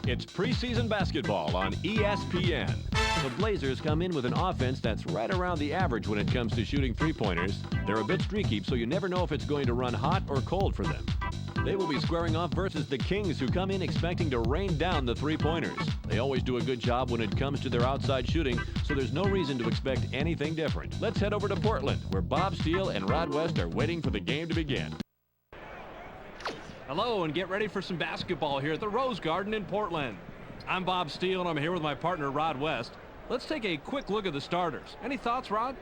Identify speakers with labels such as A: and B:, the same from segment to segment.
A: It's preseason basketball on ESPN. The Blazers come in with an offense that's right around the average when it comes to shooting three-pointers. They're a bit streaky, so you never know if it's going to run hot or cold for them. They will be squaring off versus the Kings, who come in expecting to rain down the three-pointers. They always do a good job when it comes to their outside shooting, so there's no reason to expect anything different. Let's head over to Portland, where Bob Steele and Rod West are waiting for the game to begin.
B: Hello, and get ready for some basketball here at the Rose Garden in Portland. I'm Bob Steele, and I'm here with my partner, Rod West. Let's take a quick look at the starters. Any thoughts, Rod?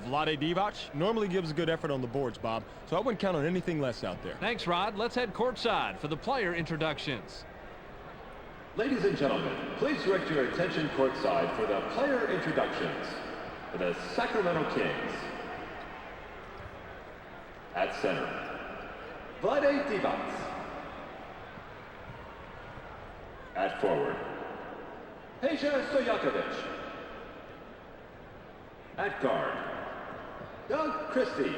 C: Vlade Divac normally gives a good effort on the boards, Bob, so I wouldn't count on anything less out there.
B: Thanks, Rod. Let's head courtside for the player introductions.
D: Ladies and gentlemen, please direct your attention courtside for the player introductions for the Sacramento Kings. At center, Vlade Divac. At forward, Peja Stojakovic. At guard, Doug Christie.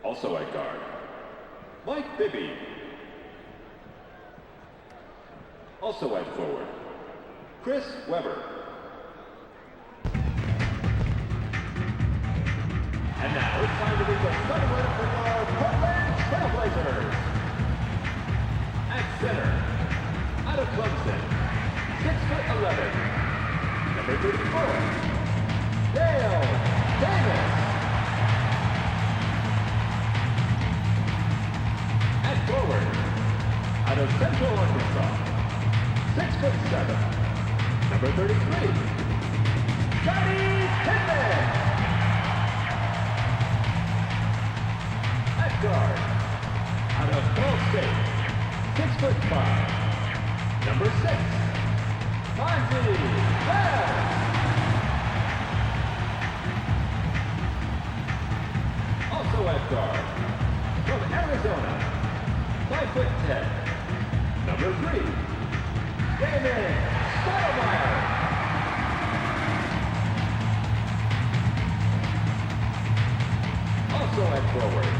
D: Also at guard, Mike Bibby. Also at forward, Chris Webber. And now it's time to reach a starting lineup for our Portland Trailblazers. At center, out of Clemson, 6'11". Number 34, Dale Davis. At forward, out of Central Arkansas, 6'7", number 33, Johnny Pittman. At guard, out of Ball State, 6'5", number 6, Fonzie Webb. Also at guard, from Arizona, 5'10", number 3, Damon Stoudemire. Also at forward,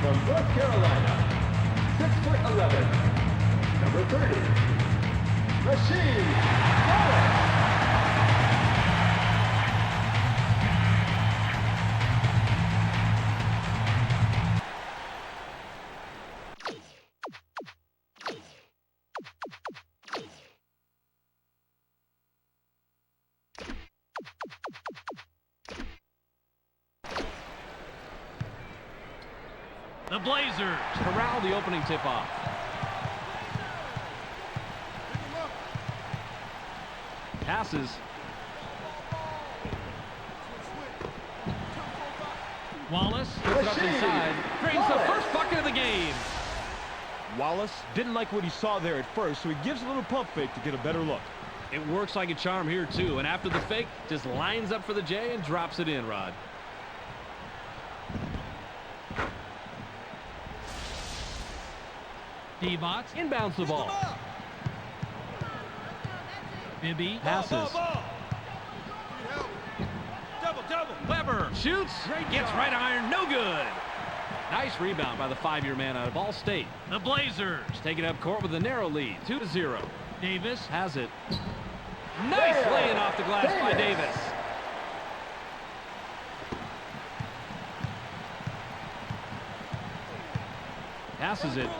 D: from North Carolina, 6'11", number 30, Rasheed Wallace.
B: The Blazers corral the opening tip-off. Passes. Wallace gets it up inside. Brings the first bucket of the game.
C: Wallace didn't like what he saw there at first, so he gives a little pump fake to get a better look.
B: It works like a charm here, too. And after the fake, just lines up for the J and drops it in, Rod. Divac inbounds the ball. Bibby passes. Double. Webber shoots. Gets right iron. No good. Nice rebound by the 5-year man out of Ball State. The Blazers take it up court with a narrow lead, 2-0. Davis has it. Nice laying off the glass by Davis. Passes it.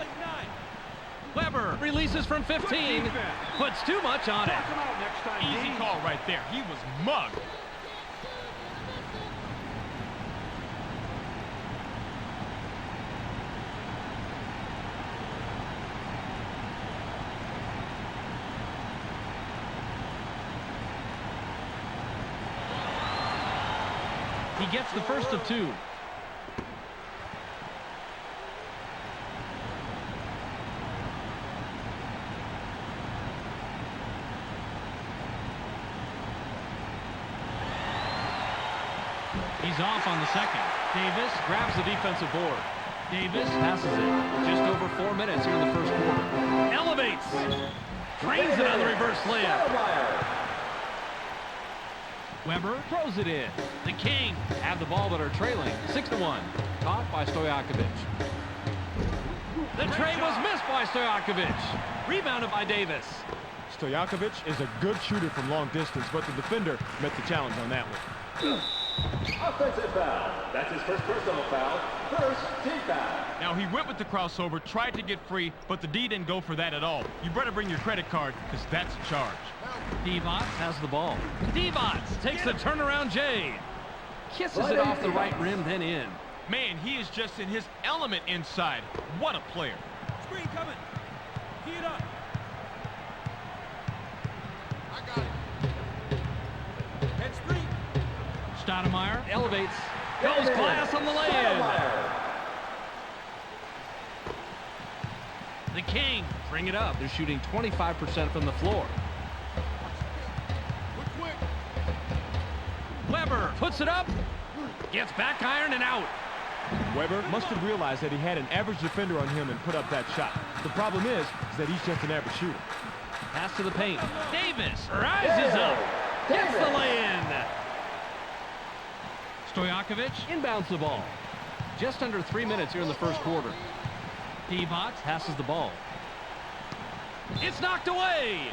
B: Webber releases from 15. Puts too much on it.
E: Easy call right there. He was mugged.
B: He gets the first of two. He's off on the second. Davis grabs the defensive board. Davis passes it. Just over 4 minutes here in the first quarter. Elevates. Drains it on the reverse layup. Webber throws it in. The Kings have the ball but are trailing 6-1. Caught by Stojakovic. The tray was missed by Stojakovic. Rebounded by Davis.
C: Stojakovic is a good shooter from long distance, but the defender met the challenge on that one.
D: Offensive foul. That's his first personal foul. First team foul.
E: Now, he went with the crossover, tried to get free, but the D didn't go for that at all. You better bring your credit card, because that's a charge.
B: Divac has the ball. Divac takes the turnaround J. Kisses it off the right rim, then in.
E: Man, he is just in his element inside. What a player.
F: Screen coming. Key it up. I got it. Head screen.
B: Stoudemire elevates. Goes glass on the lay-in. The Kings bring it up. They're shooting 25% from the floor.
F: Quick.
B: Weber puts it up. Gets back iron and out.
C: Weber must have realized that he had an average defender on him and put up that shot. The problem is that he's just an average shooter.
B: Pass to the paint. Davis rises up. Gets the lay-in. Stojakovic inbounds the ball. Just under 3 minutes here in the first quarter. Divac passes the ball. It's knocked away.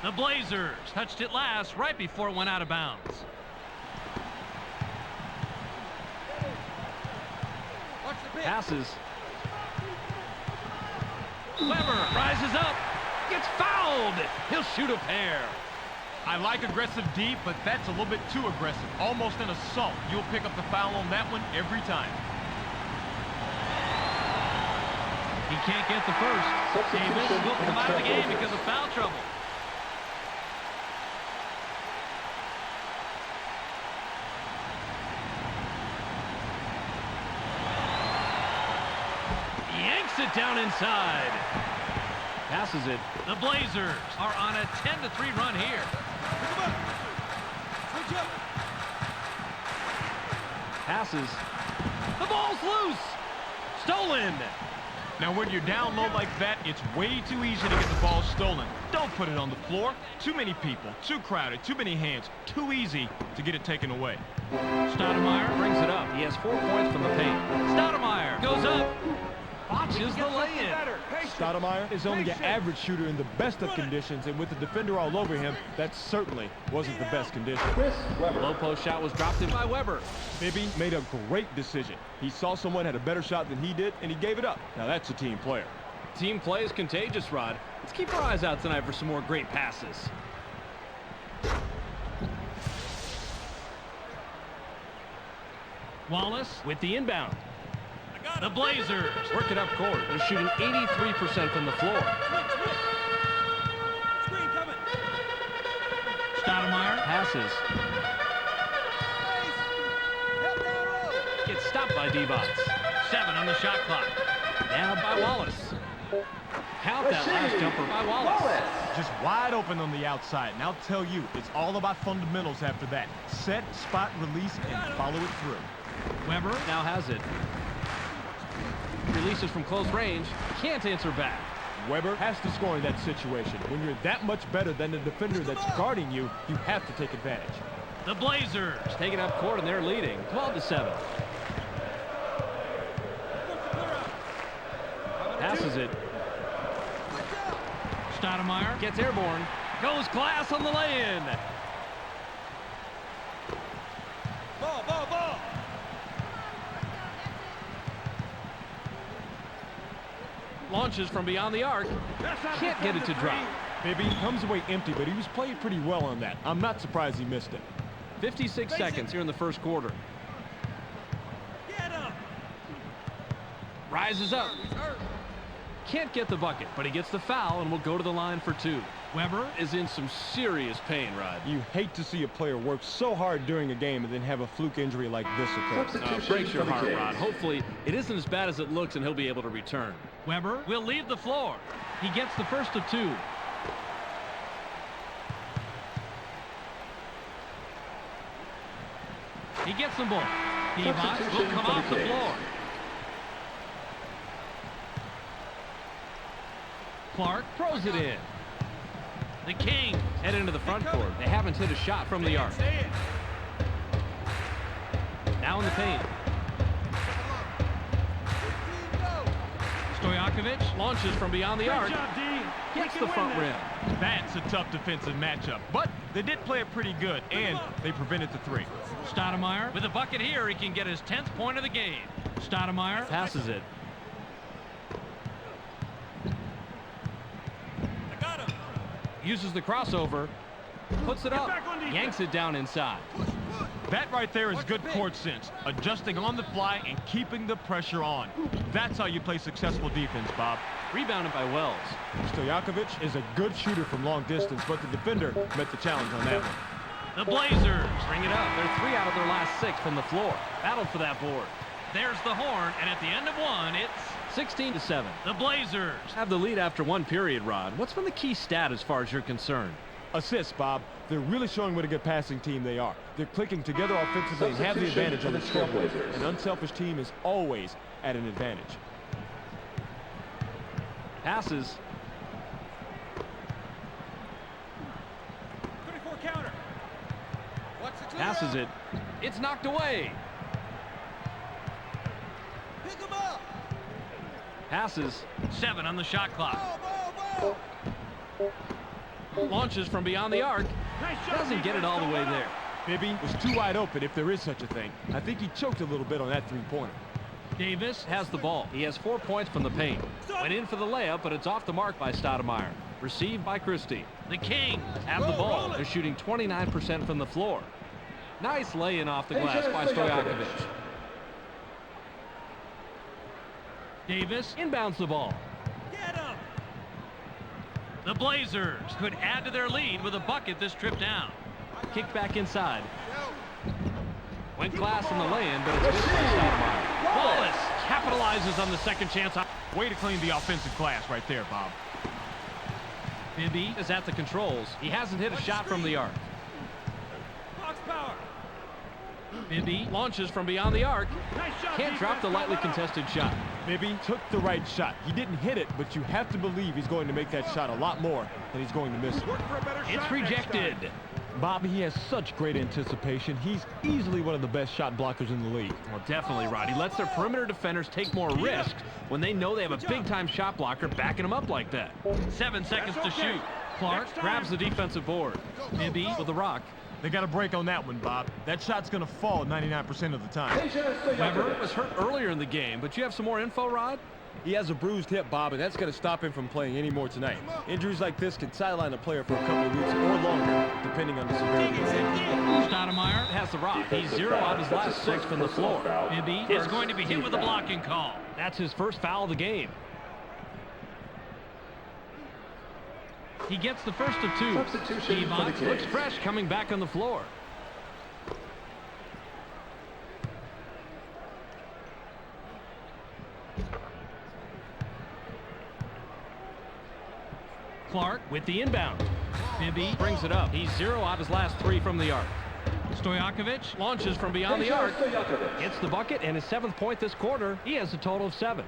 B: The Blazers touched it last right before it went out of bounds.
F: Watch the pitch.
B: Passes. Weber rises up. Gets fouled. He'll shoot a pair.
E: I like aggressive D, but that's a little bit too aggressive. Almost an assault. You'll pick up the foul on that one every time.
B: He can't get the first. Davis will come out of the game because of foul trouble. Yanks it down inside. Passes it. The Blazers are on a 10-3 run here.
F: Pick 'em up. Switch up.
B: Passes. The ball's loose. Stolen.
E: Now, when you're down low like that, it's way too easy to get the ball stolen. Don't put it on the floor. Too many people, too crowded, too many hands. Too easy to get it taken away.
B: Stoudemire brings it up. He has 4 points from the paint. Stoudemire goes up. Botches the lay-in.
C: Stoudemire is only an average shooter in the best of conditions, and with the defender all over him, that certainly wasn't the best condition.
B: The low post shot was dropped in by Weber.
C: Bibby made a great decision. He saw someone had a better shot than he did, and he gave it up. Now that's a team player.
B: Team play is contagious, Rod. Let's keep our eyes out tonight for some more great passes. Wallace with the inbound. The Blazers work it up court. They're shooting 83% from the floor.
F: Screen coming.
B: Stoudemire passes.
F: Help down low.
B: Gets stopped by Divac. 7 on the shot clock. Now by Wallace. Count that last jumper by Wallace.
E: Just wide open on the outside. And I'll tell you, it's all about fundamentals after that. Set, spot, release, and follow it through.
B: Weber now has it. Releases from close range. Can't answer back.
C: Weber has to score in that situation. When you're that much better than the defender that's guarding you, you have to take advantage.
B: The Blazers take it up court and they're leading 12-7. Passes it. Stoudemire gets airborne. Goes glass on the lay-in.
F: Ball, ball, ball.
B: Launches from beyond the arc. Can't get it to drop.
C: Bibby comes away empty, but he was playing pretty well on that. I'm not surprised he missed it.
B: 56 seconds here in the first quarter.
F: Get him.
B: Rises up. Can't get the bucket, but he gets the foul and will go to the line for 2. Weber is in some serious pain, Rod.
C: You hate to see a player work so hard during a game and then have a fluke injury like this occur.
B: Breaks your heart, Rod. Hopefully, it isn't as bad as it looks and he'll be able to return. Weber will leave the floor. He gets the first of 2. He gets them both. Divac will come off the floor. Clark throws it in. The Kings head into the front court. They haven't hit a shot from the arc. Now in the paint. Stojakovic launches from beyond the arc.
F: Good job, D.
B: Gets
F: We
B: the
F: can
B: front
F: win
B: rim.
F: this.
E: That's a tough defensive matchup, but they did play it pretty good, and they prevented the three.
B: Stoudemire with a bucket here. He can get his 10th point of the game. Stoudemire passes it.
F: I got him.
B: Uses the crossover. Puts it up.
F: back on defense.
B: Yanks it down inside.
E: That right there is good court sense, adjusting on the fly and keeping the pressure on. That's how you play successful defense, Bob.
B: Rebounded by Wells.
C: Stojakovic is a good shooter from long distance, but the defender met the challenge on that one.
B: The Blazers bring it up. They're 3 out of their last 6 from the floor. Battled for that board. There's the horn, and at the end of one, it's 16-7. The Blazers have the lead after one period, Rod. What's been the key stat as far as you're concerned?
C: Assists, Bob. They're really showing what a good passing team they are. They're clicking together offensively and have the advantage on the scoreboard. An unselfish team is always at an advantage.
B: Passes.
F: 24 counter. What's the
B: Passes it. It's knocked away.
F: Pick him up.
B: Passes. 7 on the shot clock.
F: Ball.
B: Launches from beyond the arc.
F: Nice shot.
B: Doesn't get it all the way there.
C: Bibby was too wide open, if there is such a thing. I think he choked a little bit on that three-pointer.
B: Davis has the ball. He has 4 points from the paint. Went in for the layup, but it's off the mark by Stoudemire. Received by Christie. The Kings have the ball. They're shooting 29% from the floor. Nice lay-in off the glass by Stojakovic. Davis inbounds the ball.
F: Get him.
B: The Blazers could add to their lead with a bucket this trip down. Kick back inside. Went glass in the lay-in, but it's missed by Stoudemire. Wallace capitalizes on the second chance.
E: Way to clean the offensive glass right there, Bob.
B: Bibby is at the controls. He hasn't hit a shot from the arc.
F: Box power.
B: Bibby launches from beyond the arc.
F: Nice shot.
B: Can't drop the lightly contested shot.
C: Bibby took the right shot. He didn't hit it, but you have to believe he's going to make that shot a lot more than he's going to miss it.
F: Work for a better
B: It's
F: shot
B: rejected.
C: Bobby, he has such great anticipation. He's easily one of the best shot blockers in the league.
B: Well, definitely, Rod. He lets their perimeter defenders take more risks when they know they have a big-time shot blocker backing them up like that. 7 seconds to shoot. Clark grabs the defensive board. Bibby with the rock.
E: They got a break on that one, Bob. That shot's going to fall 99% of the time.
B: Weber was hurt earlier in the game, but you have some more info, Rod?
C: He has a bruised hip, Bob, and that's going to stop him from playing any more tonight. Injuries like this can sideline a player for a couple of weeks or longer, depending on the severity.
B: Stoudemire has the rock. He's 0 out of his last 6 from the floor. Bibby is going to be hit with a blocking call. That's his first foul of the game. He gets the first of 2.
D: Substitution for the
B: Stevens
D: Kings.
B: looks fresh coming back on the floor. Clark with the inbound. Bibby brings it up. He's 0 out of his last 3 from the arc. Stojakovic launches from beyond the arc. Gets the bucket and his 7th point this quarter. He has a total of 7.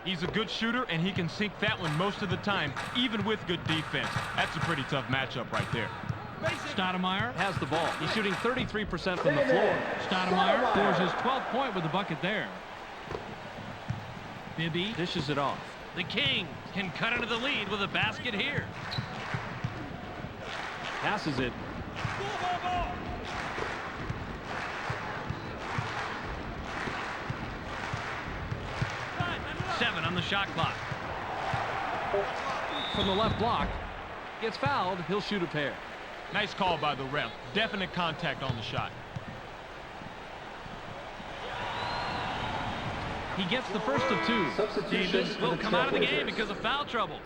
E: He's a good shooter, and he can sink that one most of the time, even with good defense. That's a pretty tough matchup right there.
B: Stoudemire has the ball. He's shooting 33% from the floor. Stoudemire scores his 12th point with the bucket there. Bibby dishes it off. The Kings can cut into the lead with a basket here. Passes it.
F: Ball.
B: 7 on the shot clock. From the left block. Gets fouled. He'll shoot a pair.
E: Nice call by the ref. Definite contact on the shot.
B: He gets the first of 2.
D: Substitution
B: Davis
D: for
B: will
D: the
B: come out of the game
D: Trailblazers.
B: because of foul trouble.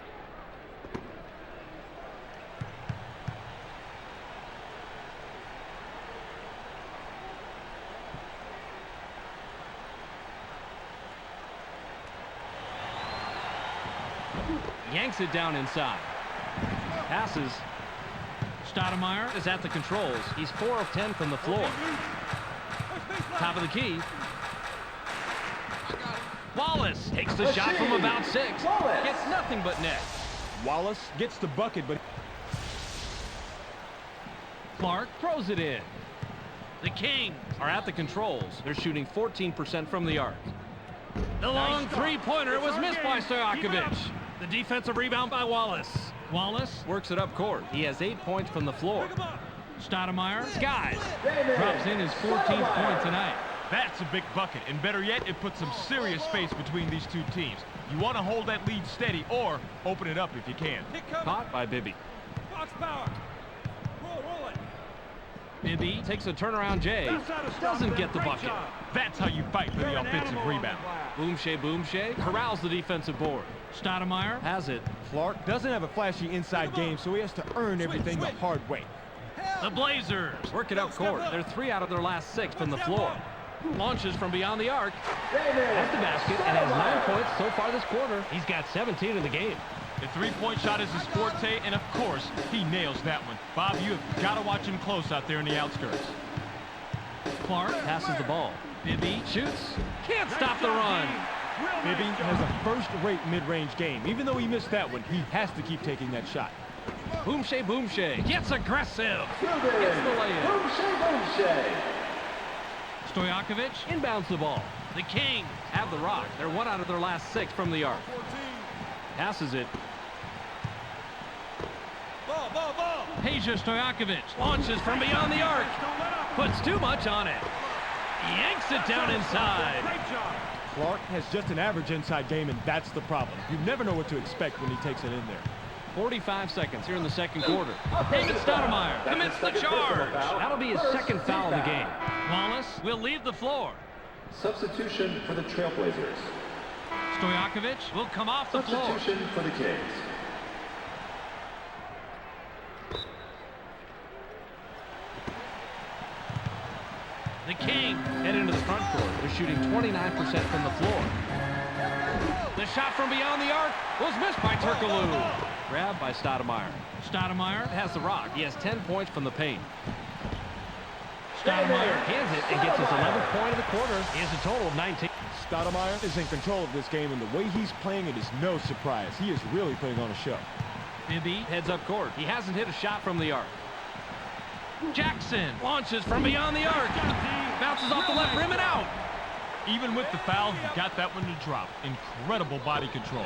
B: Yanks it down inside. Passes. Stoudemire is at the controls. He's 4 of 10 from the floor. Top of the key. Wallace takes the shot from about 6. Gets nothing but net.
C: Wallace gets the bucket, but
B: Clark throws it in. The Kings are at the controls. They're shooting 14% from the arc. The long three-pointer was missed by Stojakovic. The defensive rebound by Wallace. Wallace works it up court. He has 8 points from the floor. Stoudemire skies. Drops in his 14th point tonight.
E: That's a big bucket, and better yet, it puts some serious space between these two teams. You want to hold that lead steady or open it up if you can.
B: Caught by Bibby.
F: Fox power. Roll it.
B: Bibby takes a turnaround J. Doesn't get the bucket.
E: That's how you fight for the offensive rebound.
B: Boomshay corrals the defensive board. Stoudemire has it.
C: Clark doesn't have a flashy inside game, so he has to earn everything the hard way.
B: The Blazers work it up court. They're 3 out of their last 6 from the floor. Launches from beyond the arc. At the basket and has 9 points so far this quarter. He's got 17 in the game.
E: The three-point shot is his forte, and of course, he nails that one. Bob, you have got to watch him close out there in the outskirts.
B: Clark passes the ball. Bibby shoots. Can't stop the run.
C: Bibby has a first-rate mid-range game. Even though he missed that one, he has to keep taking that shot.
B: Boomshay gets aggressive. Gets the layup. Stojakovic inbounds the ball. The Kings have the rock. They're 1 out of their last 6 from the arc. Passes it.
F: Ball.
B: Peja Stojakovic launches from beyond the arc. Puts too much on it. Yanks it down inside.
F: Great job.
C: Clark has just an average inside game, and that's the problem. You never know what to expect when he takes it in there.
B: 45 seconds here in the second quarter. David Stoudemire commits the charge. That'll be his second foul of the game. Wallace will leave the floor.
D: Substitution for the Trailblazers.
B: Stojakovic will come off the floor.
D: Substitution for the Kings.
B: The Kings head into the front court. They're shooting 29% from the floor. The shot from beyond the arc was missed by Turkoglu. Grabbed by Stoudemire. Stoudemire has the rock. He has 10 points from the paint. Stoudemire hands it and gets his 11th point of the quarter. He has a total of 19.
C: Stoudemire is in control of this game, and the way he's playing it is no surprise. He is really putting on a show.
B: Bibby heads up court. He hasn't hit a shot from the arc. Jackson launches from beyond the arc. Bounces off the left rim and out.
E: Even with the foul, he got that one to drop. Incredible body control.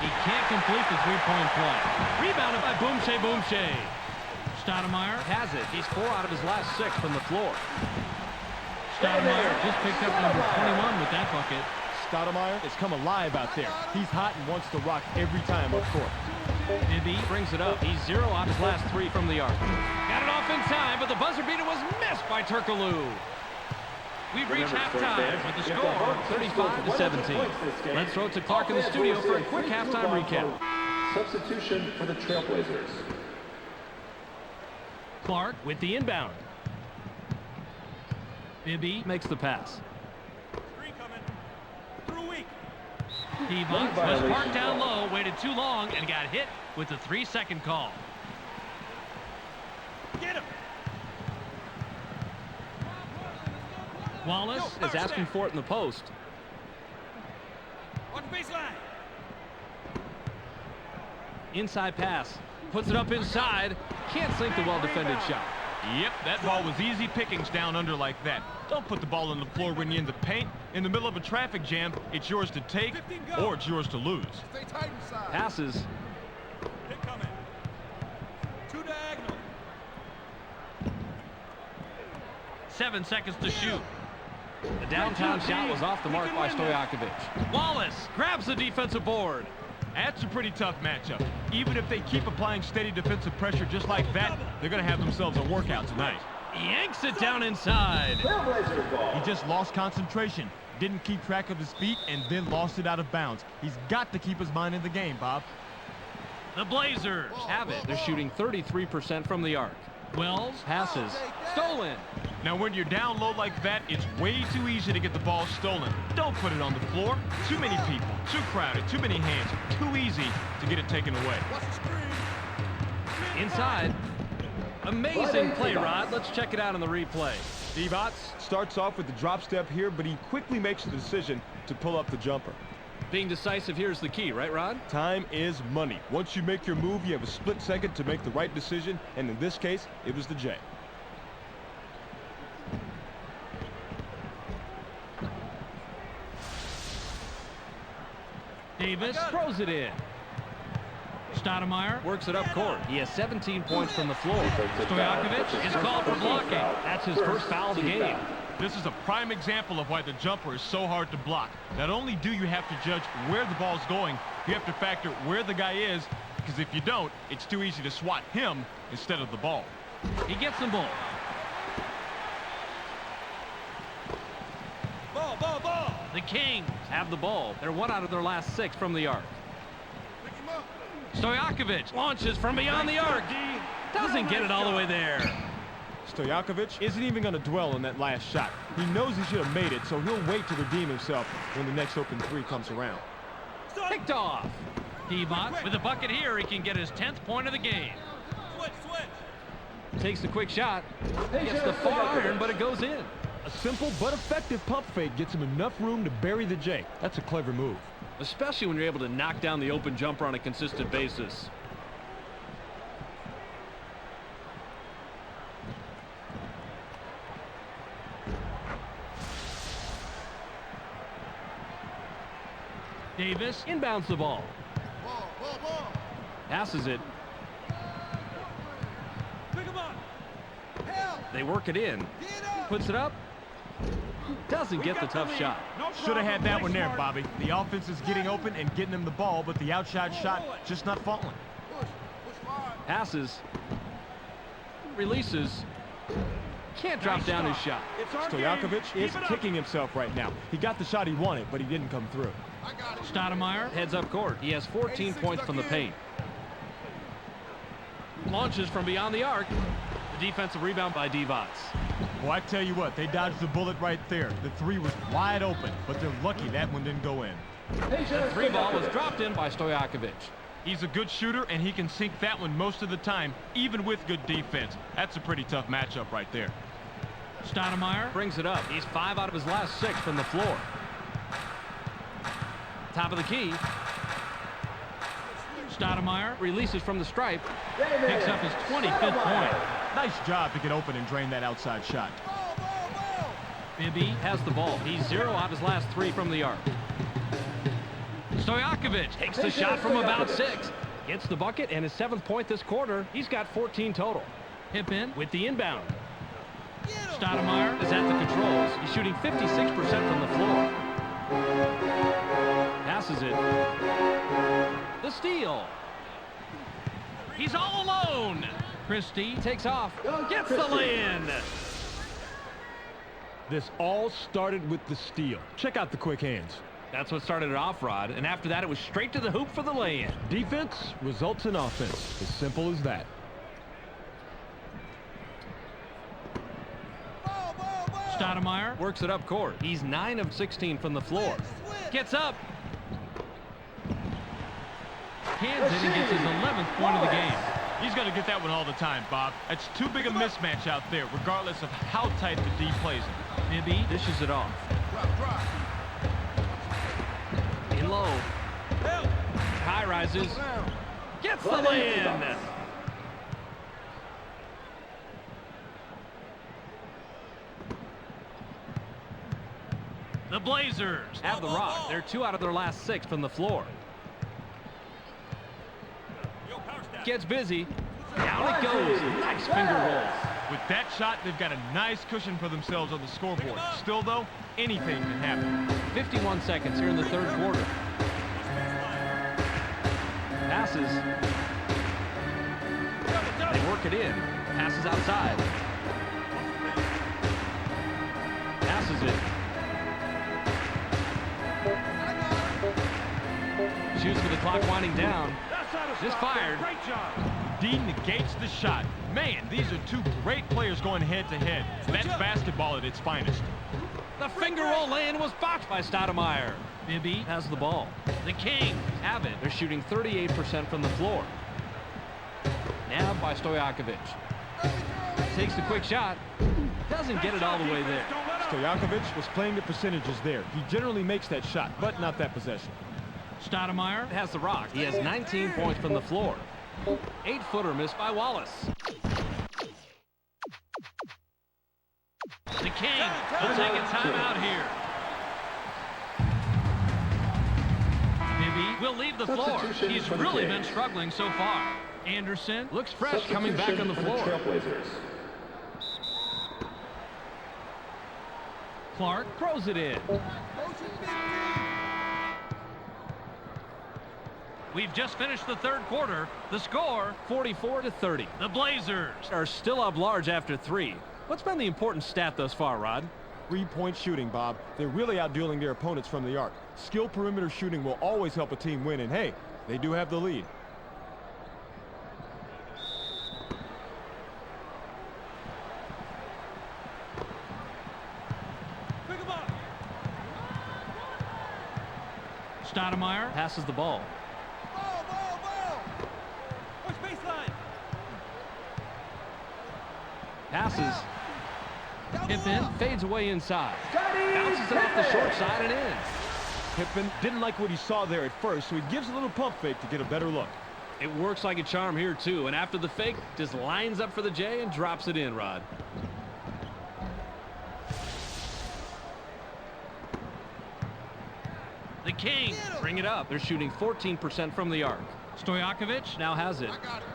B: He can't complete the three-point play. Rebounded by Boomshay. Stoudemire has it. He's 4 out of his last 6 from the floor. Stoudemire just picked up number 21 with that bucket.
C: Stoudemire has come alive out there. He's hot and wants to rock every time up court.
B: Bibby brings it up. He's 0 out of his last 3 from the arc. Got it off in time, but the buzzer beater was missed by Turkoglu. We've reached halftime with the score 35-17. Let's throw it to Clark in the studio for a quick halftime recap.
D: Substitution for the Trailblazers.
B: Clark with the inbound. Bibby makes the pass.
F: Three coming. Through weak.
B: Piva was parked down low, waited too long, and got hit with the 3-second call.
F: Get him.
B: Wallace is asking for it in the post.
F: On the baseline.
B: Inside pass. Puts it up inside. Can't sink the well-defended shot.
E: Yep, that ball was easy pickings down under like that. Don't put the ball on the floor when you're in the paint. In the middle of a traffic jam, it's yours to take or it's yours to lose.
F: Stay tight inside.
B: Passes.
F: Hit coming. Two diagonal.
B: 7 seconds to shoot. The downtown shot was off the mark by Stojakovic. Wallace grabs the defensive board.
E: That's a pretty tough matchup. Even if they keep applying steady defensive pressure just like that, they're going to have themselves a workout tonight.
B: Yanks it down inside.
E: He just lost concentration, didn't keep track of his feet, and then lost it out of bounds. He's got to keep his mind in the game, Bob.
B: The Blazers have it. They're shooting 33% from the arc. Wells passes. Stolen.
E: Now, when you're down low like that, it's way too easy to get the ball stolen. Don't put it on the floor. Too many people, too crowded, too many hands, too easy to get it taken away.
B: Inside. Amazing play, Rod. Let's check it out on the replay.
C: Divac starts off with the drop step here, but he quickly makes the decision to pull up the jumper.
B: Being decisive here is the key, right, Rod?
C: Time is money. Once you make your move, you have a split second to make the right decision, and in this case, it was the J.
B: Davis throws it in. Stoudemire works it up court. He has 17 points from the floor. Stojakovic is called for blocking. That's his first foul of the game.
E: This is a prime example of why the jumper is so hard to block. Not only do you have to judge where the ball's going, you have to factor where the guy is, because if you don't, it's too easy to swat him instead of the ball.
B: He gets the ball.
F: Ball.
B: The Kings have the ball. They're 1 out of their last 6 from the arc. Stojakovic launches from beyond the arc. Doesn't get it all the way there.
C: Stojakovic isn't even going to dwell on that last shot. He knows he should have made it, so he'll wait to redeem himself when the next open 3 comes around.
B: Picked off. Divac with a bucket here. He can get his 10th point of the game.
F: Switch.
B: Takes the quick shot. Gets the far iron, but it goes in.
C: A simple but effective pump fake gets him enough room to bury the J. That's a clever move.
B: Especially when you're able to knock down the open jumper on a consistent basis. Davis inbounds the ball.
F: Ball.
B: Passes it.
F: Pick him up. Help.
B: They work it in.
F: Get up.
B: Puts it up. Doesn't get the tough shot.
E: Should have had that one there, Bobby. The offense is getting open and getting him the ball, but the outside shot just not falling.
F: Push hard.
B: Passes. Releases. Can't drop down his shot.
C: Stojakovic is kicking himself right now. He got the shot he wanted, but he didn't come through.
F: I got it.
B: Stoudemire heads up court. He has 14 points from the paint. Launches from beyond the arc. The defensive rebound by Divac.
E: Well, I tell you what, they dodged the bullet right there. The 3 was wide open, but they're lucky that one didn't go in.
B: The 3 ball was dropped in by Stojakovic.
E: He's a good shooter, and he can sink that one most of the time, even with good defense. That's a pretty tough matchup right there.
B: Stoudemire brings it up. He's 5 out of his last 6 from the floor. Top of the key. Stoudemire releases from the stripe. Picks up his 25th point.
E: Nice job to get open and drain that outside shot.
B: Bibby has the ball. He's 0 out of his last 3 from the arc. Stojakovic takes the shot from about 6. Gets the bucket and his 7th point this quarter. He's got 14 total. Hip in with the inbound. Stoudemire is at the controls. He's shooting 56% from the floor. Passes it. The steal. He's all alone. Christie takes off. Gets the lay-in.
C: This all started with the steal. Check out the quick hands.
B: That's what started it off, Rod. And after that, it was straight to the hoop for the lay-in.
C: Defense results in offense. As simple as that.
B: Stoudemire works it up court. He's 9 of 16 from the floor. Gets up. Hands it and gets his 11th point of the game.
E: He's going to get that one all the time, Bob. It's too big a mismatch out there, regardless of how tight the D plays it.
B: Bibby dishes it off. In low. High rises. Gets the lay-in. The Blazers have the rock. They're 2 out of their last 6 from the floor. Gets busy. Down it goes. Nice finger roll.
E: With that shot, they've got a nice cushion for themselves on the scoreboard. Still, though, anything can happen.
B: 51 seconds here in the 3rd quarter. Passes. They work it in. Passes outside. Passes it. Shoots with the clock winding down. Just fired.
F: Great job.
E: D negates the shot. Man, these are 2 great players going head-to-head. That's basketball at its finest.
B: The finger roll lay-in was blocked by Stoudemire. Bibby has the ball. The Kings have it. They're shooting 38% from the floor. Nabbed by Stojakovic. Takes the quick shot. Doesn't get it all the way there.
C: Stojakovic was playing the percentages there. He generally makes that shot, but not that possession.
B: Stoudemire has the rock. He has 19 points from the floor. 8-footer missed by Wallace. The Kings will take a timeout here. Bibby will leave the floor.
D: Substitution
B: He's
D: for the
B: really
D: Kings.
B: been struggling so far. Anderson looks fresh coming back on the
D: Substitution
B: floor.
D: for the Trailblazers.
B: Clark throws it in.
F: Motion big three.
B: We've just finished the third quarter. The score, 44-30. The Blazers are still up large after 3. What's been the important stat thus far, Rod?
C: 3-point shooting, Bob. They're really outdueling their opponents from the arc. Skilled perimeter shooting will always help a team win, and hey, they do have the lead.
F: Pick him up.
B: Stoudemire passes the ball.
F: Ball. Push baseline.
B: Passes.
F: Double
B: Pippen
F: up.
B: fades away inside. Bounces it off the short side and in.
C: Pippen didn't like what he saw there at first, so he gives a little pump fake to get a better look.
B: It works like a charm here, too. And after the fake, just lines up for the J and drops it in, Rod. The Kings bring it up. They're shooting 14% from the arc. Stojakovic now has it.
F: I got it.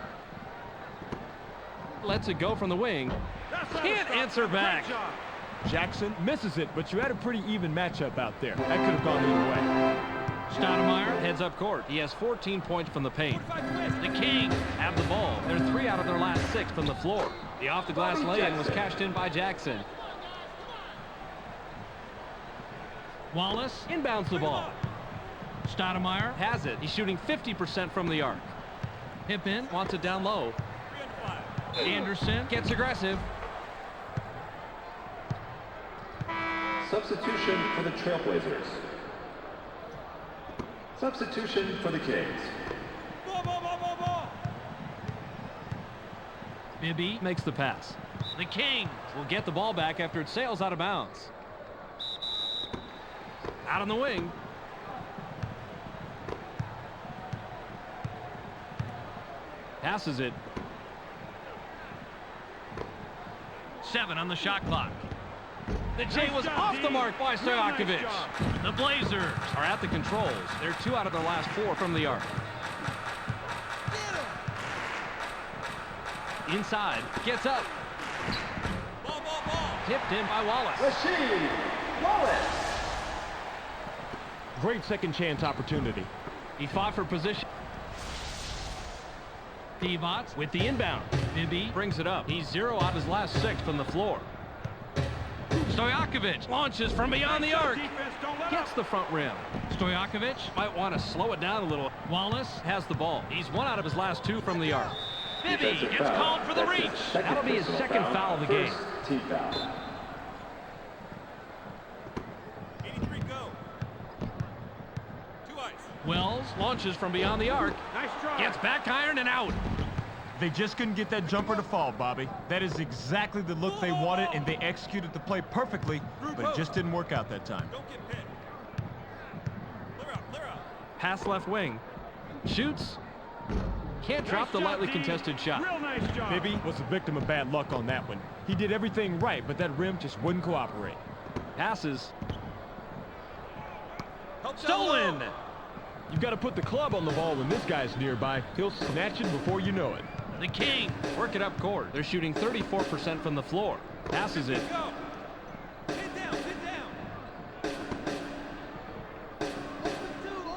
B: Lets it go from the wing. Can't answer back.
C: Jackson misses it, but you had a pretty even matchup out there. That could have gone either way.
B: Stoudemire heads up court. He has 14 points from the paint. The Kings have the ball. They're 3 out of their last 6 from the floor. The off-the-glass lay-in was cashed in by Jackson. Wallace inbounds the ball. Stoudemire has it. He's shooting 50% from the arc. Pippen wants it down low. Anderson gets aggressive.
D: Substitution for the Trailblazers. Substitution for the Kings.
F: Ball.
B: Bibby makes the pass. The Kings will get the ball back after it sails out of bounds. Out on the wing. Passes it. 7 on the shot clock. The J was off the mark by Stojakovic. The Blazers are at the controls. They're 2 out of their last 4 from the arc. Inside, gets up.
F: Ball.
B: Tipped in by Wallace.
D: Rasheed Wallace.
C: Great second chance opportunity.
B: He fought for position. Pivots with the inbound. Bibby brings it up. He's 0 out of his last 6 from the floor. Stojakovic launches from beyond the arc. Gets the front rim. Stojakovic might want to slow it down a little. Wallace has the ball. He's 1 out of his last 2 from the arc. Bibby
D: Defensive
B: gets
D: foul.
B: called for the
D: That's his
B: reach.
D: second
B: That'll be his
D: personal
B: second foul of the game.
D: First team foul.
F: 83 go. 2 ice.
B: Wells launches from beyond the arc.
F: Nice try.
B: Gets back iron and out.
E: They just couldn't get that jumper to fall, Bobby. That is exactly the look they wanted, and they executed the play perfectly, but it just didn't work out that time.
F: Don't get pinned. Clear out.
B: Pass left wing. Shoots. Can't drop the lightly contested shot.
F: nice job.
C: Bibby was a victim of bad luck on that one. He did everything right, but that rim just wouldn't cooperate.
B: Passes.
F: Help down
B: Stolen.
F: low.
C: You've got to put the club on the ball when this guy's nearby. He'll snatch it before you know it.
B: The Kings work it up court. They're shooting 34% from the floor. Passes it.
F: Go. Pin down.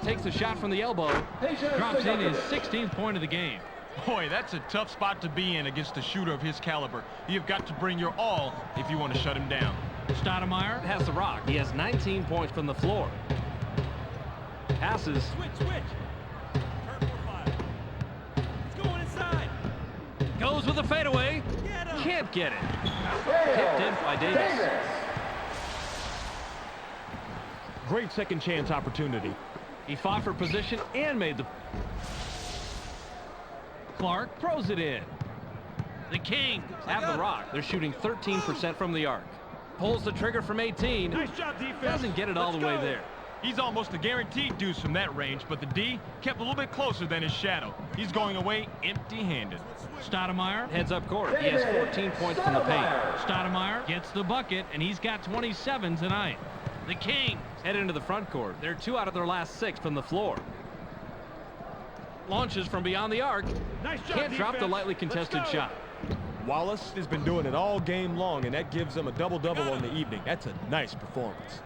B: Takes the shot from the elbow. Drops in his 16th point of the game.
E: Boy, that's a tough spot to be in against a shooter of his caliber. You've got to bring your all if you want to shut him down.
B: Stoudemire has the rock. He has 19 points from the floor. Passes.
F: Switch. Turn 4-5. It's going inside.
B: Goes with a fadeaway.
F: Get him.
B: Can't get it. Tipped in by Davis.
C: Great second chance opportunity.
B: He fought for position and made the... Clark throws it in. The Kings have the rock. They're shooting 13% from the arc. Pulls the trigger from 18.
F: Nice job, defense.
B: Doesn't get it all the way there.
E: He's almost a guaranteed deuce from that range, but the D kept a little bit closer than his shadow. He's going away empty-handed.
B: Stoudemire heads up court. He has 14 points from the paint. Stoudemire gets the bucket, and he's got 27 tonight. The Kings head into the front court. They're 2 out of their last 6 from the floor. Launches from beyond the arc.
F: Nice job,
B: Can't drop the
F: defense.
B: lightly contested
F: Let's go.
B: shot.
C: Wallace has been doing it all game long, and that gives them a double-double on the evening. That's a nice performance.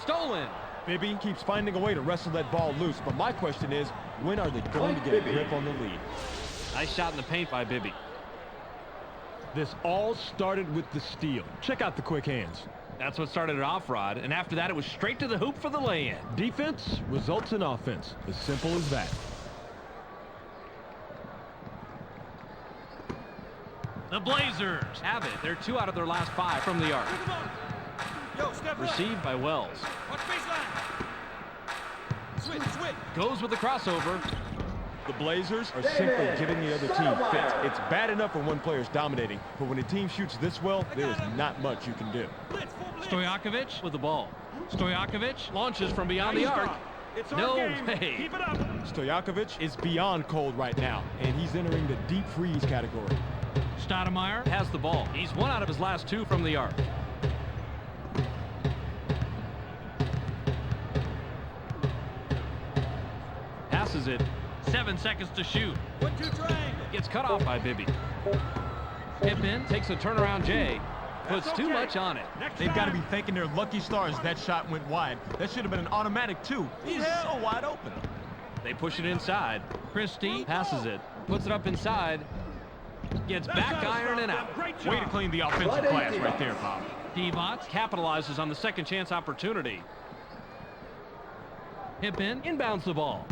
B: Stolen.
C: Bibby keeps finding a way to wrestle that ball loose, but my question is, when are they going to get a grip on the lead?
B: Nice shot in the paint by Bibby.
C: This all started with the steal. Check out the quick hands.
B: That's what started it off, Rod. And after that, it was straight to the hoop for the lay-in.
C: Defense results in offense. As simple as that.
B: The Blazers have it. They're 2 out of their last 5 from the arc.
F: Pick 'em up. Yo, step up.
B: Received by Wells.
F: Watch baseline. Switch.
B: Goes with the crossover.
C: The Blazers are simply giving the other team fits. It's bad enough when one player's dominating, but when a team shoots this well, there is not much you can do.
F: Blitz, full blitz.
B: Stojakovic with the ball. Stojakovic launches from beyond the
F: Nice
B: arc.
F: job. It's our
B: No
F: game.
B: way.
F: Keep it up.
C: Stojakovic is beyond cold right now, and he's entering the deep freeze category.
B: Stoudemire has the ball. He's 1 out of his last 2 from the arc. Passes it. 7 seconds to shoot.
F: 1-2 triangle.
B: Gets cut off by Bibby. Pippen takes a turnaround J. Puts
F: That's
B: too
F: okay.
B: much on it.
F: Next
E: They've got to
F: time.
E: be thanking their lucky stars that shot went wide. That should have been an automatic, too. He's hell wide open.
B: They push it inside. Christie passes it. Puts it up inside. Gets
F: That's
B: back
F: how to
B: iron
F: stop
B: and
F: them.
B: out.
F: Great
E: Way
F: job.
E: to clean the offensive glass right there, Bob.
B: Divac capitalizes on the second chance opportunity. Pippen inbounds the ball.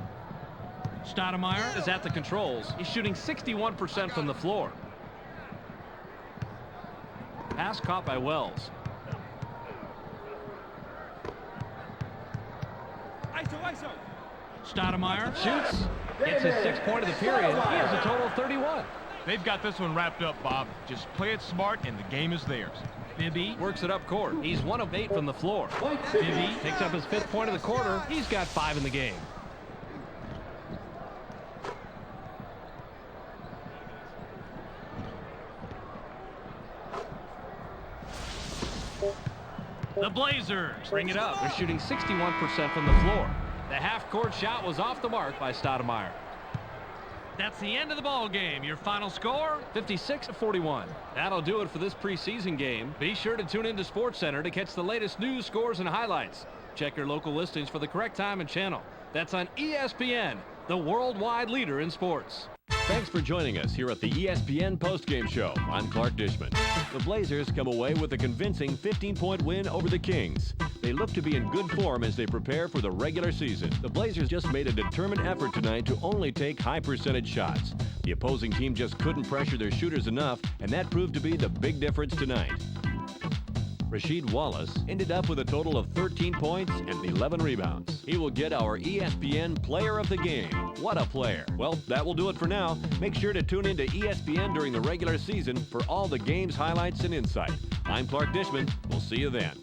B: Stoudemire is at the controls. He's shooting 61% from the floor. Pass caught by Wells.
F: ISO.
B: Stoudemire shoots. Gets his 6th point of the period. He has a total of 31.
E: They've got this one wrapped up, Bob. Just play it smart, and the game is theirs.
B: Bibby works it up court. He's 1 of 8 from the floor. Bibby picks up his 5th point of the quarter. He's got 5 in the game. The Blazers bring it up. They're shooting 61% from the floor. The half-court shot was off the mark by Stoudemire. That's the end of the ball game. Your final score, 56-41. That'll do it for this preseason game. Be sure to tune into SportsCenter to catch the latest news, scores, and highlights. Check your local listings for the correct time and channel. That's on ESPN, the worldwide leader in sports.
A: Thanks for joining us here at the ESPN postgame show. I'm Clark Dishman. The Blazers come away with a convincing 15-point win over the Kings. They look to be in good form as they prepare for the regular season. The Blazers just made a determined effort tonight to only take high-percentage shots. The opposing team just couldn't pressure their shooters enough, and that proved to be the big difference tonight. Rasheed Wallace ended up with a total of 13 points and 11 rebounds. He will get our ESPN Player of the Game. What a player. Well, that will do it for now. Make sure to tune into ESPN during the regular season for all the game's highlights and insight. I'm Clark Dishman. We'll see you then.